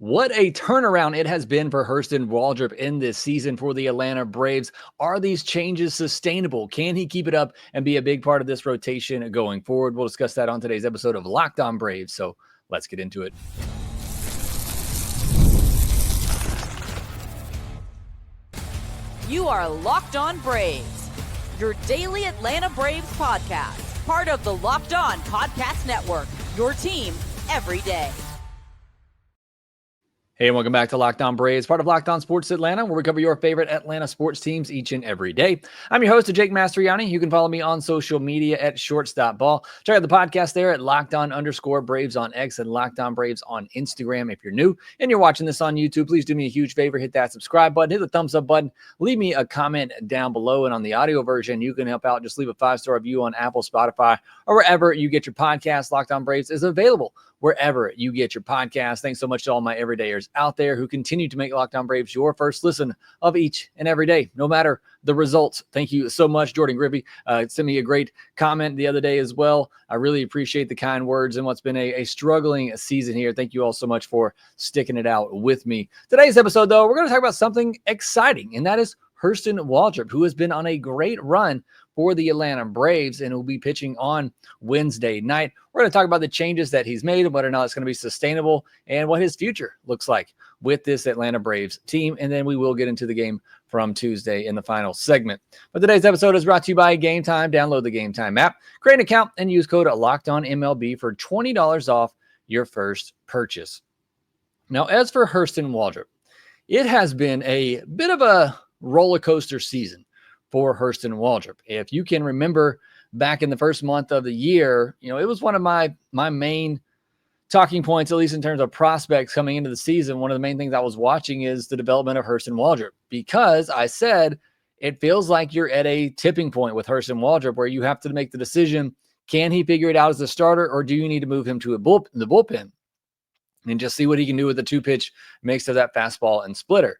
What a turnaround it has been for Hurston Waldrep in this season for the Atlanta Braves. Are these changes sustainable? Can he keep it up and be a big part of this rotation going forward? We'll discuss that on today's episode of Locked On Braves. So let's get into it. You are Locked On Braves, your daily Atlanta Braves podcast, part of the Locked On Podcast Network, your team every day. Hey, and welcome back to Locked On Braves, part of Locked On Sports Atlanta, where we cover your favorite Atlanta sports teams each and every day. I'm your host, Jake Mastroianni. You can follow me on social media at shortstopball. Check out the podcast there at LockedOn_Braves on X and Locked On Braves on Instagram. If you're new and you're watching this on YouTube, please do me a huge favor. Hit that subscribe button, hit the thumbs up button, leave me a comment down below. And on the audio version, you can help out. Just leave a 5-star review on Apple, Spotify, or wherever you get your podcast. Locked On Braves is available wherever you get your podcast. Thanks so much to all my everydayers out there who continue to make Locked On Braves your first listen of each and every day, no matter the results. Thank you so much. Jordan Griffey sent me a great comment the other day as well. I really appreciate the kind words and what's been a struggling season here. Thank you all so much for sticking it out with me. Today's episode, though, we're going to talk about something exciting, and that is Hurston Waldrep, who has been on a great run for the Atlanta Braves and will be pitching on Wednesday night. We're going to talk about the changes that he's made and whether or not it's going to be sustainable and what his future looks like with this Atlanta Braves team. And then we will get into the game from Tuesday in the final segment. But today's episode is brought to you by Gametime. Download the Gametime app, create an account, and use code LOCKEDONMLB for $20 off your first purchase. Now, as for Hurston Waldrep, it has been a bit of a roller coaster season for Hurston Waldrep. If you can remember back in the first month of the year, it was one of my main talking points, at least in terms of prospects coming into the season. One of the main things I was watching is the development of Hurston Waldrep, because I said it feels like you're at a tipping point with Hurston Waldrep where you have to make the decision, can he figure it out as a starter, or do you need to move him to the bullpen and just see what he can do with the two-pitch mix of that fastball and splitter?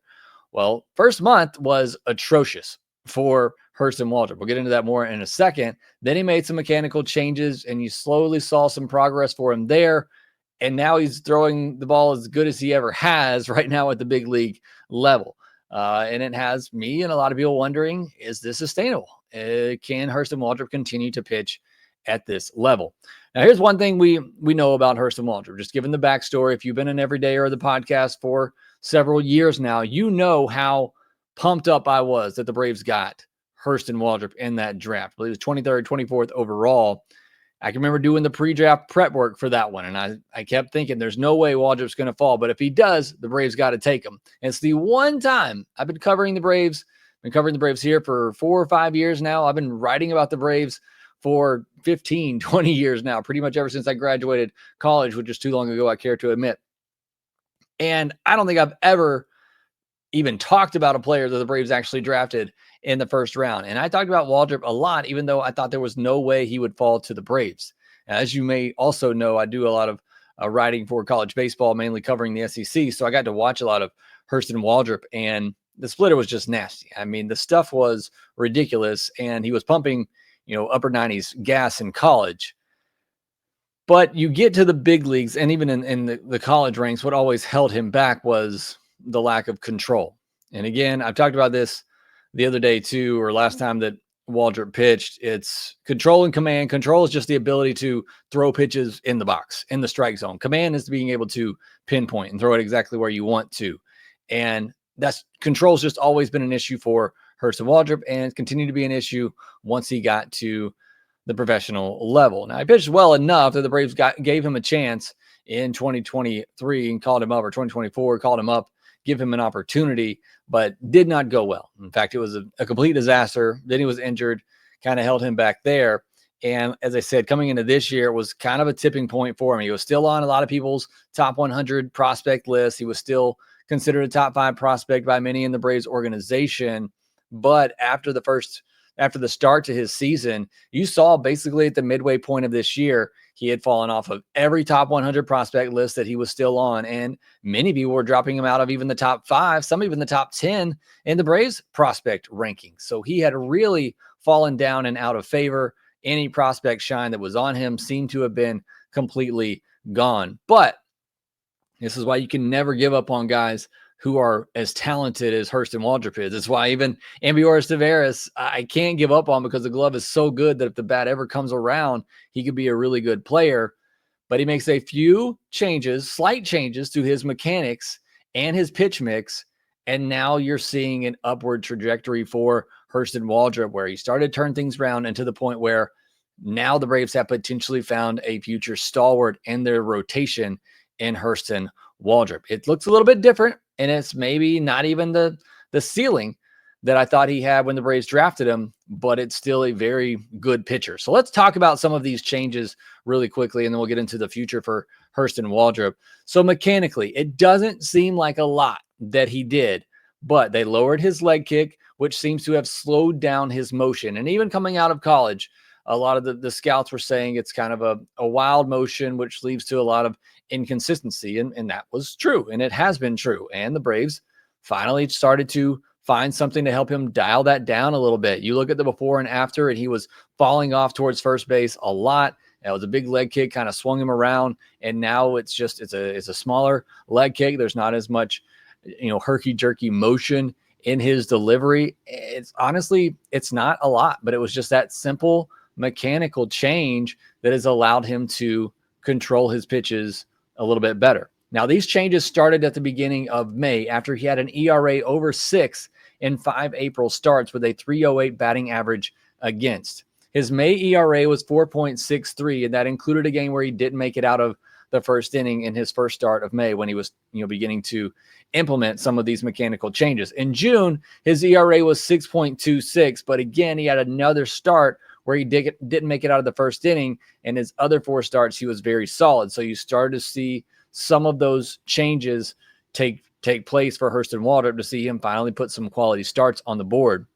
Well, first month was atrocious for Hurston Waldrep. We'll get into that more in a second. Then he made some mechanical changes, and you slowly saw some progress for him there. And now he's throwing the ball as good as he ever has right now at the big league level. And it has me and a lot of people wondering, is this sustainable? Can Hurston Waldrep continue to pitch at this level? Now, here's one thing we know about Hurston Waldrep. Just given the backstory, if you've been an everydayer of the podcast for several years now, you know how pumped up I was that the Braves got Hurston Waldrep in that draft. I believe it was 23rd, 24th overall. I can remember doing the pre-draft prep work for that one, and I kept thinking there's no way Waldrop's going to fall, but if he does, the Braves got to take him. And it's the one time I've been covering the Braves. Been covering the Braves here for 4 or 5 years now. I've been writing about the Braves for 15, 20 years now, pretty much ever since I graduated college, which is too long ago, I care to admit. And I don't think I've ever even talked about a player that the Braves actually drafted in the first round. And I talked about Waldrep a lot, even though I thought there was no way he would fall to the Braves. As you may also know, I do a lot of writing for college baseball, mainly covering the SEC. So I got to watch a lot of Hurston Waldrep, and the splitter was just nasty. I mean, the stuff was ridiculous, and he was pumping, upper 90s gas in college. But you get to the big leagues, and even in the college ranks, what always held him back was the lack of control. And again, I've talked about this the other day too, or last time that Waldrep pitched. It's control and command. Control is just the ability to throw pitches in the box, in the strike zone. Command is being able to pinpoint and throw it exactly where you want to. And control's just always been an issue for Hurston Waldrep, and continued to be an issue once he got to the professional level. Now, he pitched well enough that the Braves gave him a chance in 2023 and called him up, or 2024, called him up, give him an opportunity, but did not go well. In fact, it was a complete disaster. Then he was injured, kind of held him back there. And as I said, coming into this year, it was kind of a tipping point for him. He was still on a lot of people's top 100 prospect list. He was still considered a top 5 prospect by many in the Braves organization. But after the start to his season, you saw basically at the midway point of this year, he had fallen off of every top 100 prospect list that he was still on. And many people were dropping him out of even the top 5, some even the top 10 in the Braves prospect ranking. So he had really fallen down and out of favor. Any prospect shine that was on him seemed to have been completely gone. But This is why you can never give up on guys who are as talented as Hurston Waldrep is. That's why even Ambioris Tavares, I can't give up on, because the glove is so good that if the bat ever comes around, he could be a really good player. But he makes a few changes, slight changes to his mechanics and his pitch mix, and now you're seeing an upward trajectory for Hurston Waldrep, where he started to turn things around, and to the point where now the Braves have potentially found a future stalwart in their rotation in Hurston Waldrep. It looks a little bit different, and it's maybe not even the ceiling that I thought he had when the Braves drafted him, but it's still a very good pitcher. So let's talk about some of these changes really quickly, and then we'll get into the future for Hurston Waldrep. So mechanically, it doesn't seem like a lot that he did, but they lowered his leg kick, which seems to have slowed down his motion. And even coming out of college, a lot of the scouts were saying it's kind of a wild motion, which leads to a lot of inconsistency. And that was true, and it has been true. And the Braves finally started to find something to help him dial that down a little bit. You look at the before and after, and he was falling off towards first base a lot. It was a big leg kick, kind of swung him around. And now it's a smaller leg kick. There's not as much, herky jerky motion in his delivery. It's honestly, it's not a lot, but it was just that simple mechanical change that has allowed him to control his pitches a little bit better. Now, these changes started at the beginning of May, after he had an ERA over 6 in 5 April starts with a 3.08 batting average against. His May ERA was 4.63, and that included a game where he didn't make it out of the first inning in his first start of May, when he was beginning to implement some of these mechanical changes. In June, his ERA was 6.26, but again, he had another start where he didn't make it out of the first inning, and his other 4 starts, he was very solid. So you started to see some of those changes take place for Hurston Waldrep, to see him finally put some quality starts on the board.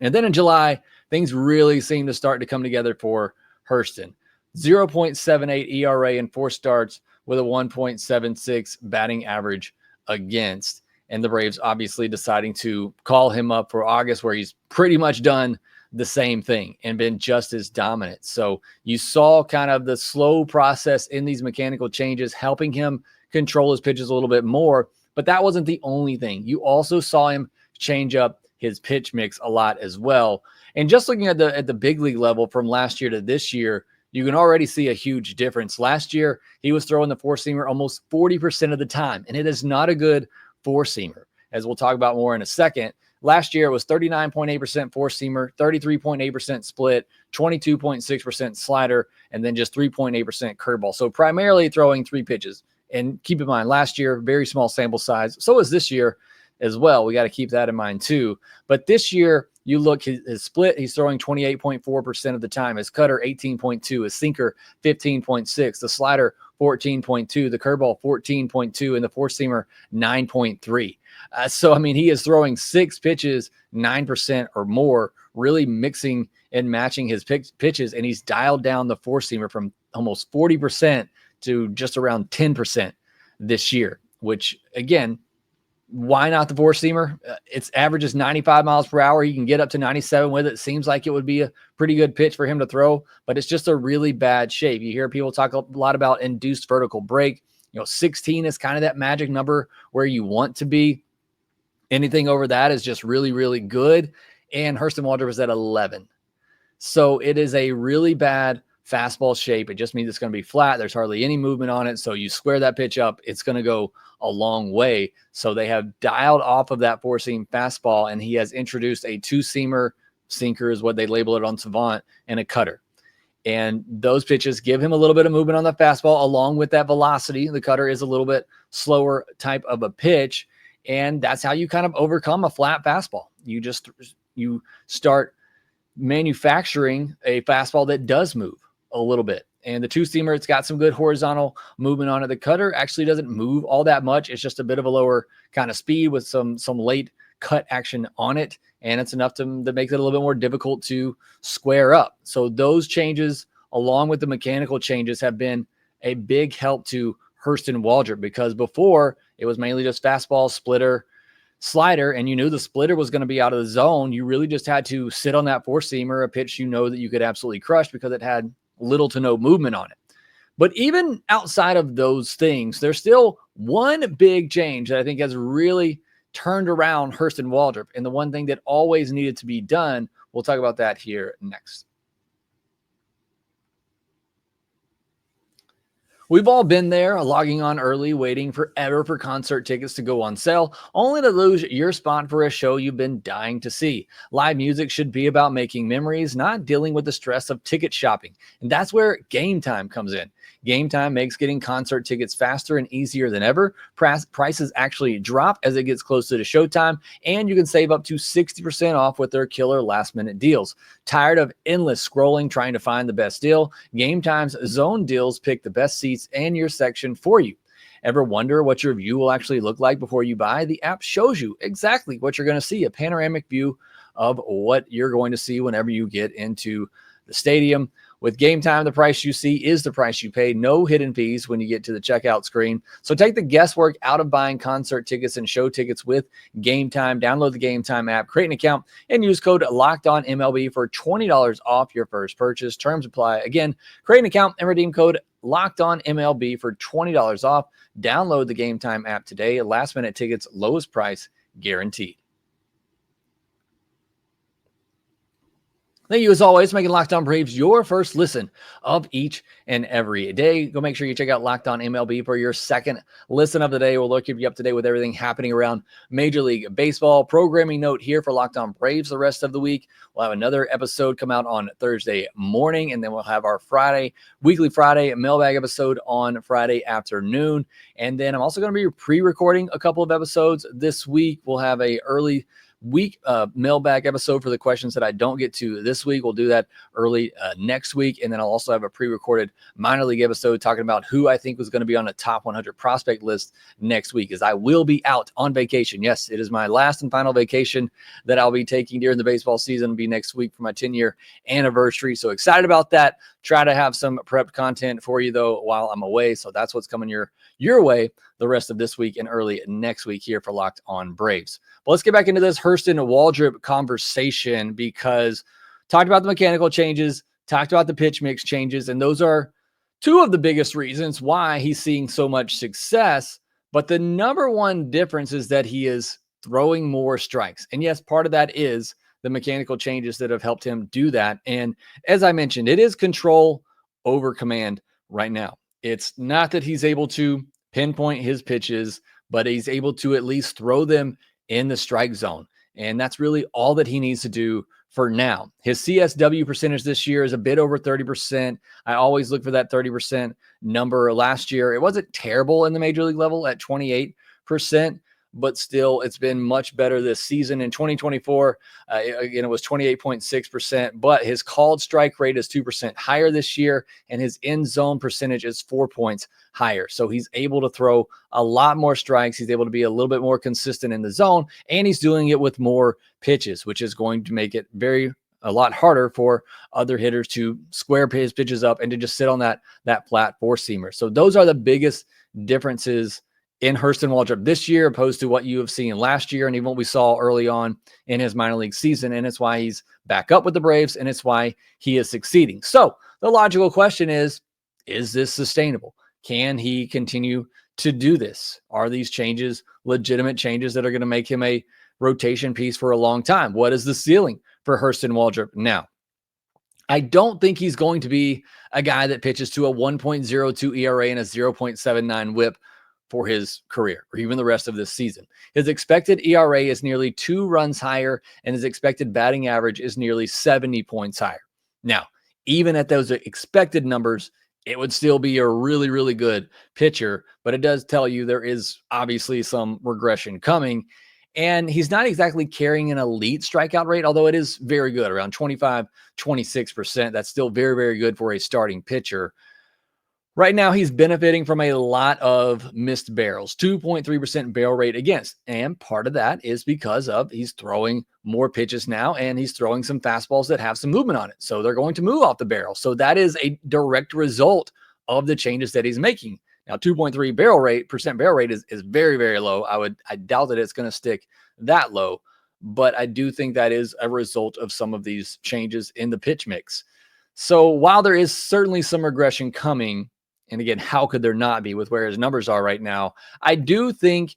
And then in July, things really seemed to start to come together for Hurston. 0.78 ERA in 4 starts with a 1.76 batting average against. And the Braves obviously deciding to call him up for August, where he's pretty much done the same thing and been just as dominant. So you saw kind of the slow process in these mechanical changes, helping him control his pitches a little bit more. But that wasn't the only thing. You also saw him change up his pitch mix a lot as well. And just looking at the big league level from last year to this year, you can already see a huge difference. Last year, he was throwing the four-seamer almost 40% of the time, and it is not a good four-seamer, as we'll talk about more in a second. Last year, it was 39.8% four-seamer, 33.8% split, 22.6% slider, and then just 3.8% curveball. So primarily throwing 3 pitches. And keep in mind, last year, very small sample size. So is this year as well. We got to keep that in mind too. But this year, you look, his split, he's throwing 28.4% of the time. His cutter, 18.2. His sinker, 15.6. The slider, 14.2. The curveball, 14.2. And the four-seamer, 9.3. So, I mean, he is throwing 6 pitches, 9% or more, really mixing and matching his pitches. And he's dialed down the four-seamer from almost 40% to just around 10% this year, which, again, why not the four-seamer? Its average is 95 miles per hour. He can get up to 97 with it. Seems like it would be a pretty good pitch for him to throw, but it's just a really bad shape. You hear people talk a lot about induced vertical break. 16 is kind of that magic number where you want to be. Anything over that is just really, really good. And Hurston Waldrep is at 11. So it is a really bad fastball shape. It just means it's going to be flat. There's hardly any movement on it. So you square that pitch up, it's going to go a long way. So they have dialed off of that four-seam fastball, and he has introduced a two-seamer, sinker is what they label it on Savant, and a cutter. And those pitches give him a little bit of movement on the fastball along with that velocity. The cutter is a little bit slower type of a pitch, and that's how you kind of overcome a flat fastball. You start manufacturing a fastball that does move a little bit. And the two-seamer, it's got some good horizontal movement on it. The cutter actually doesn't move all that much. It's just a bit of a lower kind of speed with some late cut action on it. And it's enough to make it a little bit more difficult to square up. So those changes, along with the mechanical changes, have been a big help to Hurston Waldrep, because before it was mainly just fastball, splitter, slider, and you knew the splitter was going to be out of the zone. You really just had to sit on that four-seamer, a pitch that you could absolutely crush because it had little to no movement on it. But even outside of those things, there still One big change that I think has really turned around Hurston Waldrep, and the one thing that always needed to be done, we'll talk about that here next. We've all been there, logging on early, waiting forever for concert tickets to go on sale, only to lose your spot for a show you've been dying to see. Live music should be about making memories, not dealing with the stress of ticket shopping. And that's where Gametime comes in. Gametime makes getting concert tickets faster and easier than ever. Prices actually drop as it gets closer to showtime, and you can save up to 60% off with their killer last-minute deals. Tired of endless scrolling trying to find the best deal? Gametime's zone deals pick the best seats and your section for you. Ever wonder what your view will actually look like before you buy? The app shows you exactly what you're going to see, a panoramic view of what you're going to see whenever you get into the stadium. With Gametime, the price you see is the price you pay. No hidden fees when you get to the checkout screen. So take the guesswork out of buying concert tickets and show tickets with Gametime. Download the Gametime app, create an account, and use code LOCKEDONMLB for $20 off your first purchase. Terms apply. Again, create an account and redeem code LOCKEDONMLB for $20 off. Download the Gametime app today. Last-minute tickets, lowest price guaranteed. Thank you, as always, making Locked On Braves your first listen of each and every day. Go make sure you check out Locked On MLB for your second listen of the day. We'll keep you up to date with everything happening around Major League Baseball. Programming note here for Locked On Braves the rest of the week. We'll have another episode come out on Thursday morning, and then we'll have our weekly Friday mailbag episode on Friday afternoon. And then I'm also going to be pre-recording a couple of episodes this week. We'll have a early week mailbag episode for the questions that I don't get to this week. We'll do that early next week. And then I'll also have a pre-recorded minor league episode talking about who I think was going to be on the top 100 prospect list next week, as I will be out on vacation. Yes, it is my last and final vacation that I'll be taking during the baseball season. It'll be next week for my 10-year anniversary. So excited about that. Try to have some prepped content for you though while I'm away. So that's what's coming your way the rest of this week and early next week here for Locked On Braves. But let's get back into this Hurston Waldrep conversation, because talked about the mechanical changes, talked about the pitch mix changes, and those are two of the biggest reasons why he's seeing so much success. But the number one difference is that he is throwing more strikes. And yes, part of that is the mechanical changes that have helped him do that. And as I mentioned, it is control over command right now. It's not that he's able to pinpoint his pitches, but he's able to at least throw them in the strike zone. And that's really all that he needs to do for now. His CSW percentage this year is a bit over 30%. I always look for that 30% number. Last year, it wasn't terrible in the major league level at 28%, but still it's been much better this season. In 2024, again, it was 28.6%, but his called strike rate is 2% higher this year, and his end zone percentage is 4 points higher. So he's able to throw a lot more strikes. He's able to be a little bit more consistent in the zone, and he's doing it with more pitches, which is going to make it a lot harder for other hitters to square his pitches up and to just sit on that flat four-seamer. So those are the biggest differences in Hurston Waldrep this year opposed to what you have seen last year and even what we saw early on in his minor league season. And it's why he's back up with the Braves, and it's why he is succeeding. So the logical question is this sustainable? Can he continue to do this? Are these changes legitimate changes that are going to make him a rotation piece for a long time? What is the ceiling for Hurston Waldrep now? I don't think he's going to be a guy that pitches to a 1.02 ERA and a 0.79 whip for his career or even the rest of this season. His expected ERA is nearly 2 runs higher, and his expected batting average is nearly 70 points higher. Now, even at those expected numbers, it would still be a really, really good pitcher, but it does tell you there is obviously some regression coming. And he's not exactly carrying an elite strikeout rate, although it is very good, around 25, 26%. That's still very, very good for a starting pitcher. Right now, he's benefiting from a lot of missed barrels, 2.3% barrel rate against. And part of that is because he's throwing more pitches now, and he's throwing some fastballs that have some movement on it. So they're going to move off the barrel. So that is a direct result of the changes that he's making. Now, 2.3% barrel rate is very, very low. I doubt that it's going to stick that low, but I do think that is a result of some of these changes in the pitch mix. So while there is certainly some regression coming, And again, how could there not be with where his numbers are right now? I do think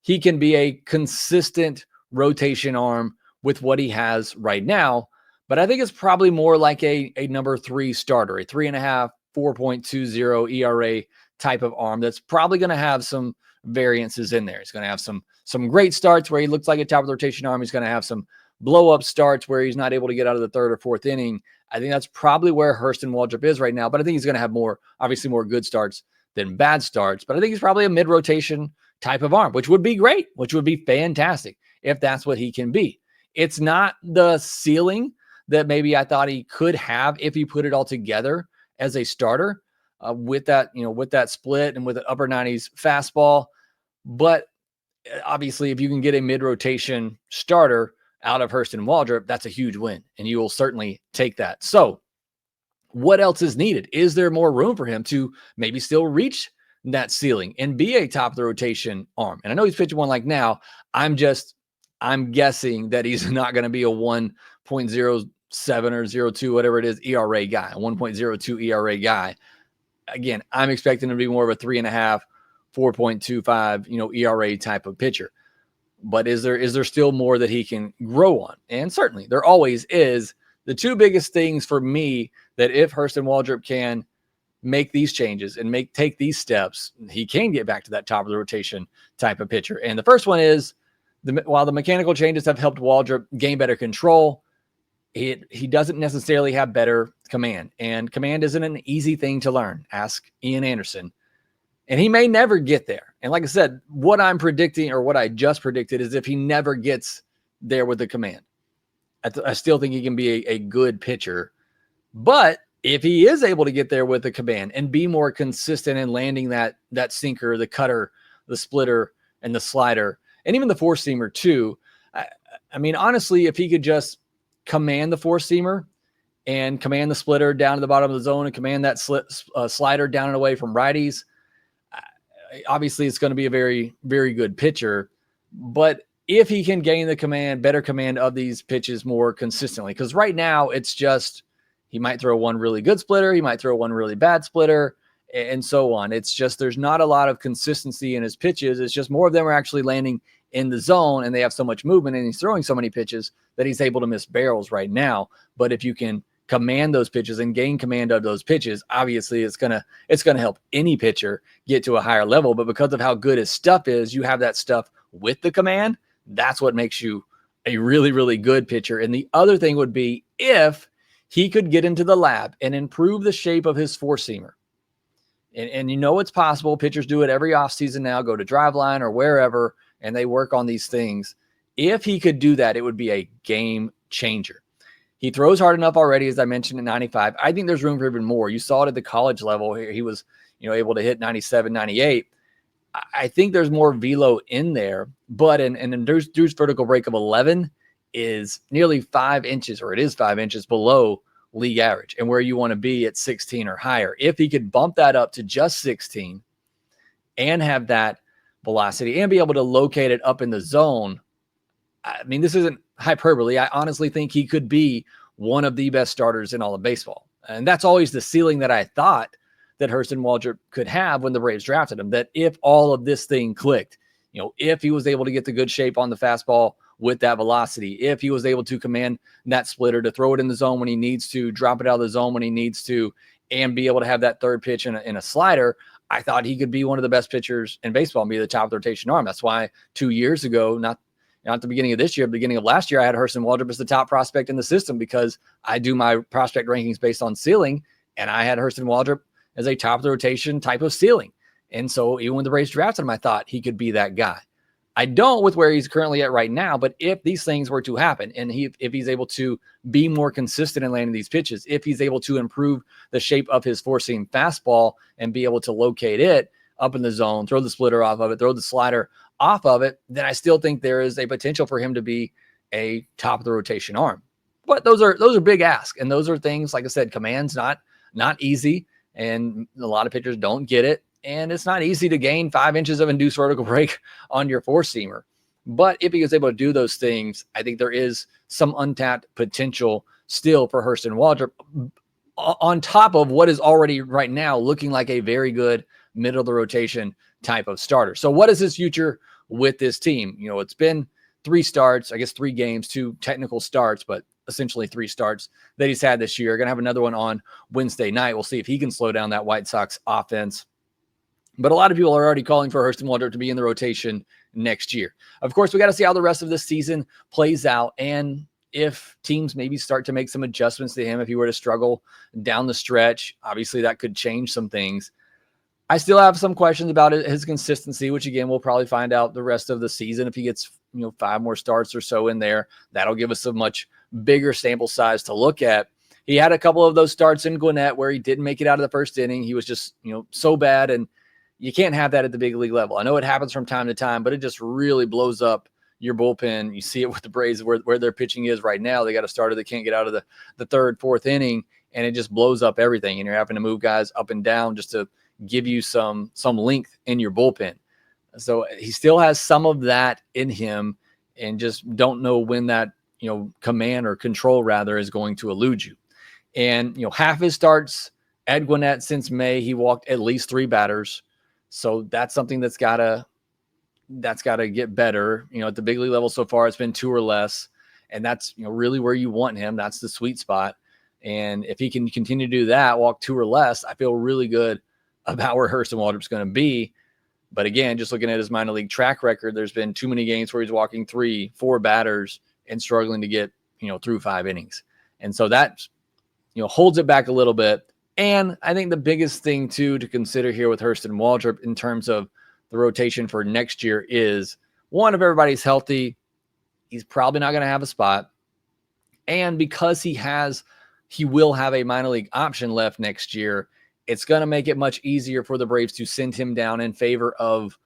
he can be a consistent rotation arm with what he has right now, but I think it's probably more like a number 3 starter, a 3.5, 4.20 ERA type of arm that's probably going to have some variances in there. He's going to have some great starts where he looks like a top of the rotation arm. He's going to have some blow up starts where he's not able to get out of the third or fourth inning. I think that's probably where Hurston Waldrep is right now, but I think he's going to have obviously more good starts than bad starts, but I think he's probably a mid-rotation type of arm, which would be great, which would be fantastic if that's what he can be. It's not the ceiling that maybe I thought he could have if he put it all together as a starter with that split and with an upper 90s fastball. But obviously, if you can get a mid-rotation starter out of Hurston Waldrep, that's a huge win, and you will certainly take that. So what else is needed? Is there more room for him to maybe still reach that ceiling and be a top of the rotation arm? And I know he's pitching one like now. I'm guessing that he's not going to be a 1.07 or 02, whatever it is, ERA guy, a 1.02 ERA guy. Again, I'm expecting him to be more of a 3.5, 4.25, ERA type of pitcher. But is there still more that he can grow on? And certainly there always is. The two biggest things for me that if Hurston Waldrep can make these changes and take these steps, he can get back to that top of the rotation type of pitcher. And the first one is while the mechanical changes have helped Waldrep gain better control, he doesn't necessarily have better command. And command isn't an easy thing to learn. Ask Ian Anderson. And he may never get there. And like I said, what I'm predicting or what I just predicted is if he never gets there with the command, I still think he can be a good pitcher. But if he is able to get there with the command and be more consistent in landing that sinker, the cutter, the splitter, and the slider, and even the four-seamer too, I mean, honestly, if he could just command the four-seamer and command the splitter down to the bottom of the zone and command that slider down and away from righties, obviously it's going to be a very, very good pitcher. But if he can gain the better command of these pitches more consistently, because right now it's just he might throw one really good splitter, he might throw one really bad splitter, and so on. It's just there's not a lot of consistency in his pitches. It's just more of them are actually landing in the zone, and they have so much movement, and he's throwing so many pitches that he's able to miss barrels right now. But if you can command those pitches and gain command of those pitches, obviously it's gonna help any pitcher get to a higher level. But because of how good his stuff is, you have that stuff with the command. That's what makes you a really, really good pitcher. And the other thing would be if he could get into the lab and improve the shape of his four-seamer. And it's possible. Pitchers do it every offseason now, go to Driveline or wherever, and they work on these things. If he could do that, it would be a game changer. He throws hard enough already, as I mentioned, at 95. I think there's room for even more. You saw it at the college level. He was, able to hit 97, 98. I think there's more velo in there, but and Drew's vertical break of 11 is nearly 5 inches, or it is 5 inches below league average and where you want to be at 16 or higher. If he could bump that up to just 16 and have that velocity and be able to locate it up in the zone, I mean, this isn't hyperbole. I honestly think he could be one of the best starters in all of baseball. And that's always the ceiling that I thought that Hurston Waldrep could have when the Braves drafted him, that if all of this thing clicked, if he was able to get the good shape on the fastball with that velocity, if he was able to command that splitter to throw it in the zone when he needs to, drop it out of the zone when he needs to, and be able to have that third pitch in a slider, I thought he could be one of the best pitchers in baseball and be the top of the rotation arm. That's why 2 years ago, not at the beginning of this year, beginning of last year, I had Hurston Waldrep as the top prospect in the system because I do my prospect rankings based on ceiling, and I had Hurston Waldrep as a top of the rotation type of ceiling. And so even when the Braves drafted him, I thought he could be that guy. I don't with where he's currently at right now, but if these things were to happen and if he's able to be more consistent in landing these pitches, if he's able to improve the shape of his four-seam fastball and be able to locate it up in the zone, throw the splitter off of it, throw the slider off of it, then I still think there is a potential for him to be a top of the rotation arm. But those are big asks, and those are things, like I said, command's not easy, and a lot of pitchers don't get it. And it's not easy to gain 5 inches of induced vertical break on your four-seamer. But if he was able to do those things, I think there is some untapped potential still for Hurston Waldrep. on top of what is already right now looking like a very good middle of the rotation type of starter. So what is his future with this team? You know, it's been 3 starts, I guess 3 games, 2 technical starts, but essentially 3 starts that he's had this year. Going to have another one on Wednesday night. We'll see if he can slow down that White Sox offense. But a lot of people are already calling for Hurston Waldrep to be in the rotation next year. Of course, we got to see how the rest of this season plays out, and if teams maybe start to make some adjustments to him, if he were to struggle down the stretch, obviously that could change some things. I still have some questions about his consistency, which again, we'll probably find out the rest of the season. If he gets, 5 more starts or so in there, that'll give us a much bigger sample size to look at. He had a couple of those starts in Gwinnett where he didn't make it out of the first inning. He was just, so bad, and you can't have that at the big league level. I know it happens from time to time, but it just really blows up your bullpen. You see it with the Braves where their pitching is right now. They got a starter that can't get out of the third, fourth inning, and it just blows up everything. And you're having to move guys up and down just to give you some length in your bullpen. So he still has some of that in him, and just don't know when that, command or control rather is going to elude you. And, half his starts at Gwinnett since May, he walked at least 3 batters. So that's something that's got to get better. At the big league level so far, it's been 2 or less, and that's, really where you want him. That's the sweet spot. And if he can continue to do that, walk 2 or less, I feel really good about where Hurston Waldrep's going to be. But again, just looking at his minor league track record, there's been too many games where he's walking 3, 4 batters and struggling to get, through 5 innings. And so that, holds it back a little bit. And I think the biggest thing too to consider here with Hurston Waldrep in terms of the rotation for next year is, one, if everybody's healthy, he's probably not going to have a spot. And because he will have a minor league option left next year, it's going to make it much easier for the Braves to send him down in favor of,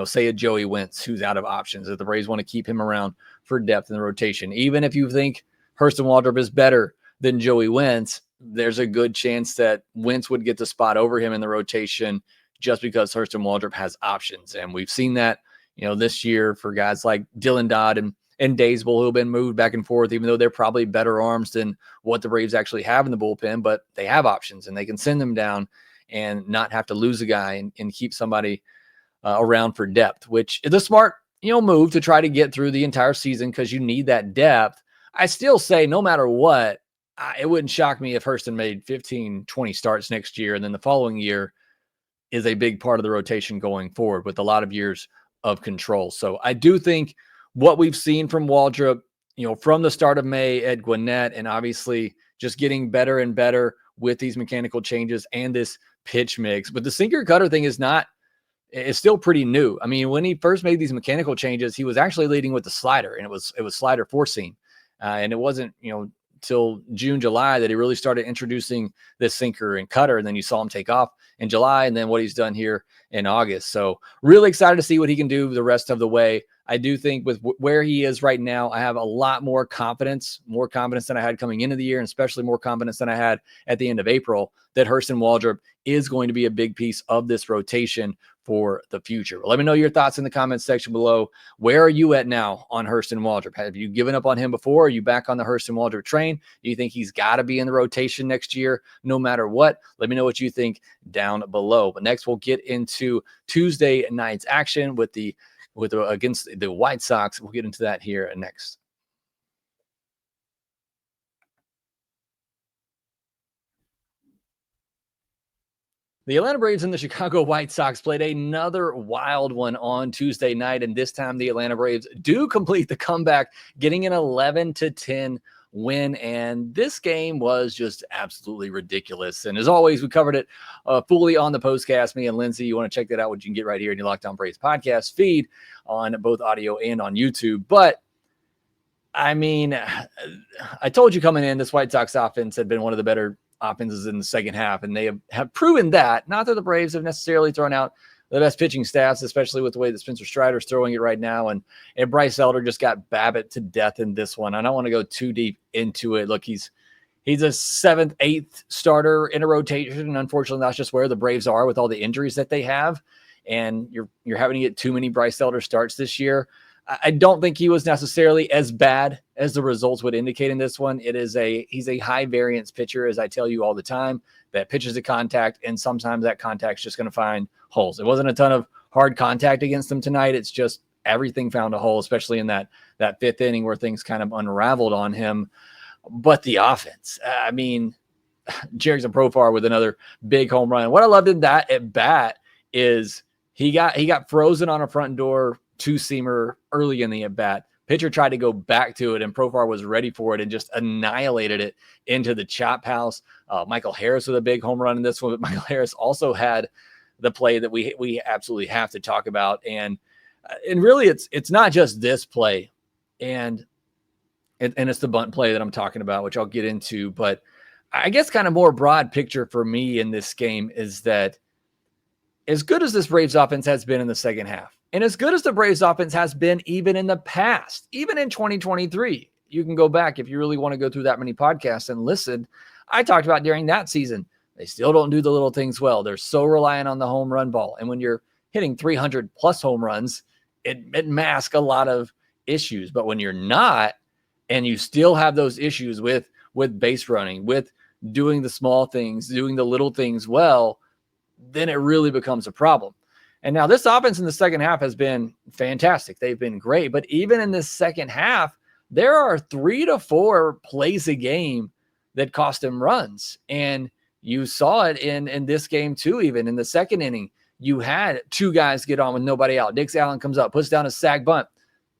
say a Joey Wentz who's out of options, if the Braves want to keep him around for depth in the rotation. Even if you think Hurston Waldrep is better than Joey Wentz, there's a good chance that Wentz would get the spot over him in the rotation just because Hurston Waldrep has options. And we've seen that, this year for guys like Dylan Dodd and Daysbull, who have been moved back and forth, even though they're probably better arms than what the Braves actually have in the bullpen, but they have options and they can send them down and not have to lose a guy and keep somebody around for depth, which is a smart, move to try to get through the entire season because you need that depth. I still say no matter what, it wouldn't shock me if Hurston made 15, 20 starts next year, and then the following year is a big part of the rotation going forward with a lot of years of control. So I do think what we've seen from Waldrep, from the start of May at Gwinnett, and obviously just getting better and better with these mechanical changes and this pitch mix. But the sinker cutter thing is still pretty new. I mean, when he first made these mechanical changes, he was actually leading with the slider, and it was slider 4-seam. And it wasn't, till June, July that he really started introducing this sinker and cutter. And then you saw him take off in July, and then what he's done here in August. So really excited to see what he can do the rest of the way. I do think with where he is right now, I have a lot more confidence than I had coming into the year, and especially more confidence than I had at the end of April, that Hurston Waldrep is going to be a big piece of this rotation for the future. Let me know your thoughts in the comments section below. Where are you at now on Hurston Waldrep? Have you given up on him before? Are you back on the Hurston Waldrep train? Do you think he's got to be in the rotation next year, no matter what? Let me know what you think down below. But next, we'll get into Tuesday night's action against the White Sox. We'll get into that here next. The Atlanta Braves and the Chicago White Sox played another wild one on Tuesday night, and this time the Atlanta Braves do complete the comeback, getting an 11-10 win, and this game was just absolutely ridiculous. And as always, we covered it fully on the postcast. Me and Lindsay, you want to check that out, what you can get right here in your Locked On Braves podcast feed on both audio and on YouTube. But I mean, I told you coming in, this White Sox offense had been one of the better offenses in the second half, and they have proven that. Not that the Braves have necessarily thrown out the best pitching staffs, especially with the way that Spencer Strider's throwing it right now, and Bryce Elder just got Babbitt to death in this one. I don't want to go too deep into it. Look, he's a 7th, 8th starter in a rotation, and unfortunately that's just where the Braves are with all the injuries that they have, and you're having to get too many Bryce Elder starts this year. I don't think he was necessarily as bad as the results would indicate in this one. He's a high variance pitcher, as I tell you all the time, that pitches to contact, and sometimes that contact's just going to find holes. It wasn't a ton of hard contact against him tonight. It's just everything found a hole, especially in that fifth inning where things kind of unraveled on him. But the offense, I mean, Jerickson Profar with another big home run. What I loved in that at bat is he got frozen on a front door two-seamer early in the at bat. Pitcher tried to go back to it, and Profar was ready for it and just annihilated it into the chop house. Michael Harris with a big home run in this one, but Michael Harris also had the play that we absolutely have to talk about, and really it's not just this play, and it's the bunt play that I'm talking about, which I'll get into, but I guess kind of more broad picture for me in this game is that as good as this Braves offense has been in the second half, and as good as the Braves offense has been even in the past, even in 2023, you can go back if you really want to go through that many podcasts and listen. I talked about during that season, they still don't do the little things well. They're so reliant on the home run ball. And when you're hitting 300 plus home runs, it masks a lot of issues. But when you're not, and you still have those issues with base running, with doing the small things, doing the little things well, then it really becomes a problem. And now this offense in the second half has been fantastic. They've been great. But even in this second half, there are 3 to 4 plays a game that cost him runs. And you saw it in this game too. Even in the second inning, you had 2 guys get on with nobody out. Dix Allen comes up, puts down a sag bunt.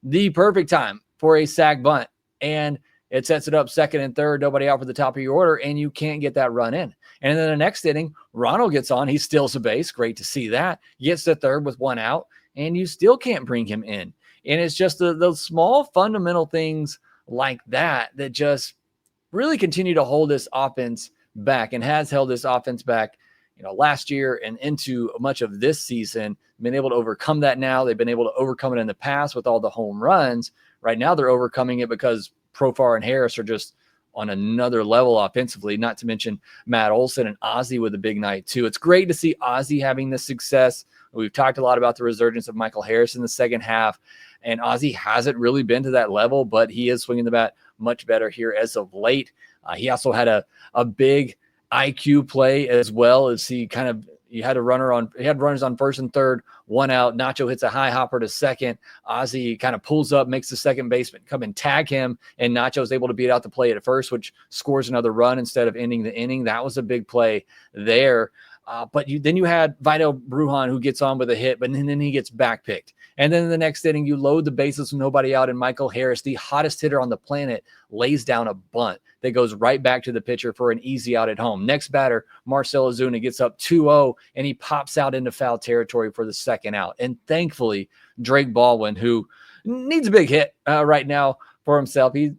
The perfect time for a sag bunt. And it sets it up second and third, nobody out for the top of your order, and you can't get that run in. And then the next inning, Ronald gets on. He steals a base. Great to see that. Gets to third with 1 out, and you still can't bring him in. And it's just the small fundamental things like that just really continue to hold this offense back, and has held this offense back, last year and into much of this season. Been able to overcome that now. They've been able to overcome it in the past with all the home runs. Right now they're overcoming it because Profar and Harris are just on another level offensively, not to mention Matt Olson and Ozzie with a big night too. It's great to see Ozzie having this success. We've talked a lot about the resurgence of Michael Harris in the second half, and Ozzie hasn't really been to that level, but he is swinging the bat much better here as of late. He also had a big IQ play as well, as he had runners on first and third, 1 out. Nacho hits a high hopper to second. Ozzie kind of pulls up, makes the second baseman come and tag him, and Nacho's able to beat out the play at first, which scores another run instead of ending the inning. That was a big play there. But then you had Vito Brujan, who gets on with a hit, but then he gets backpicked. And then in the next inning, you load the bases with nobody out, and Michael Harris, the hottest hitter on the planet, lays down a bunt that goes right back to the pitcher for an easy out at home. Next batter, Marcell Ozuna, gets up 2-0, and he pops out into foul territory for the second out. And thankfully, Drake Baldwin, who needs a big hit right now for himself, he's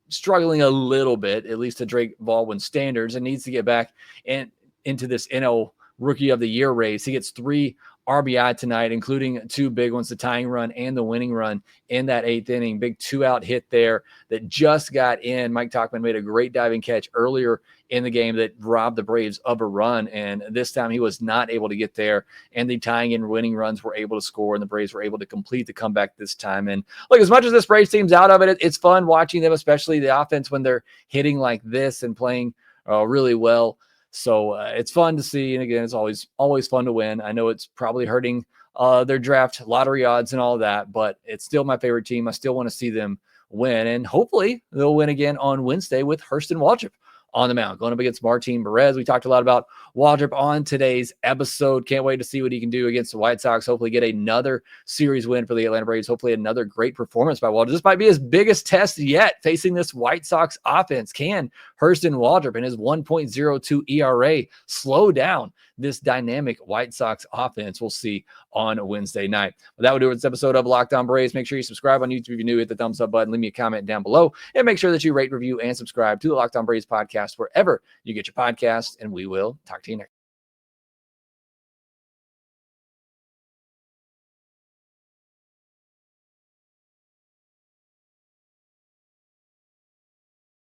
struggling a little bit, at least to Drake Baldwin standards, and needs to get back into this NL Rookie of the Year race. He gets 3 RBI tonight, including 2 big ones, the tying run and the winning run in that 8th inning. Big 2-out hit there that just got in. Mike Tauchman made a great diving catch earlier in the game that robbed the Braves of a run, and this time he was not able to get there, and the tying and winning runs were able to score, and the Braves were able to complete the comeback this time. And look, as much as this Braves team's out of it, it's fun watching them, especially the offense when they're hitting like this and playing really well. So it's fun to see. And again, it's always fun to win. I know it's probably hurting their draft lottery odds and all that, but it's still my favorite team. I still want to see them win, and hopefully they'll win again on Wednesday with Hurston Waldrep on the mound, going up against Martin Perez. We talked a lot about Waldrep on today's episode. Can't wait to see what he can do against the White Sox. Hopefully get another series win for the Atlanta Braves. Hopefully another great performance by Waldrep. This might be his biggest test yet, facing this White Sox offense. Can Hurston Waldrep and his 1.02 ERA slow down this dynamic White Sox offense? We'll see on Wednesday night. Well, that would do it for this episode of Locked On Braves. Make sure you subscribe on YouTube if you're new. Hit the thumbs up button. Leave me a comment down below. And make sure that you rate, review, and subscribe to the Locked On Braves podcast wherever you get your podcasts. And we will talk to you next.